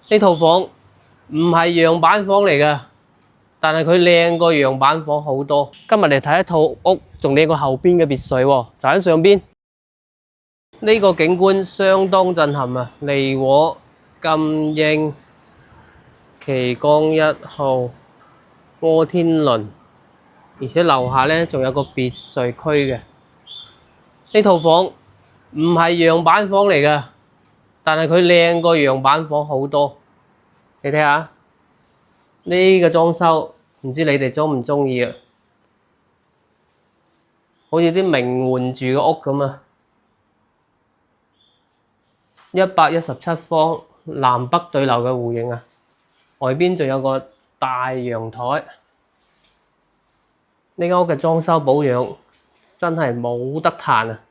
呢套房唔係樣板房嚟㗎，但係佢靚過樣板房好多。今日嚟睇一套屋，仲靚過後邊嘅別墅喎，就喺上邊。呢個景觀相當震撼啊！利和金英奇光1號摩天輪，而且樓下呢仲有個別墅區嘅。呢套房唔係樣板房嚟㗎，但係佢靚過樣板房好多。你睇下呢個裝修，唔知你哋鍾唔鍾意啊？好似啲名媛住嘅屋咁啊！117方，南北對流嘅戶型啊！外邊仲有個大陽台。呢間屋嘅裝修保養真係冇得彈啊！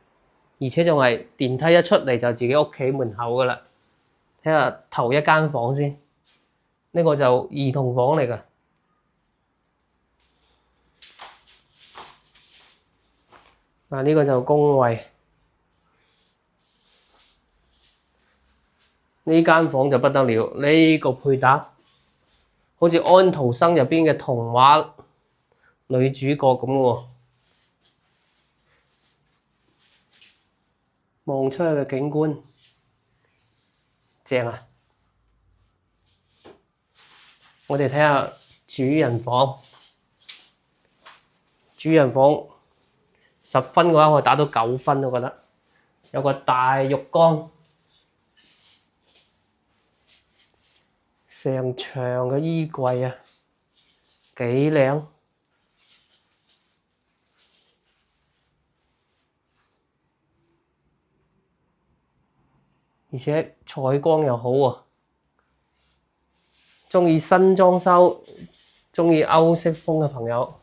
而且仲係電梯一出嚟就自己屋企門口㗎喇。睇下頭一間房先，呢個就兒童房嚟㗎。嗱，呢個就公衞。呢間房就不得了，呢個配搭好似安徒生入邊嘅童話女主角咁喎。望出去嘅景觀正啊！我哋睇下主人房。主人房10分嘅話，我打到9分，我覺得有個大浴缸，成牆嘅衣櫃啊，幾靚。而且採光又好喎。鍾意新裝修、鍾意歐式風嘅朋友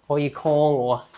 可以 call 我啊！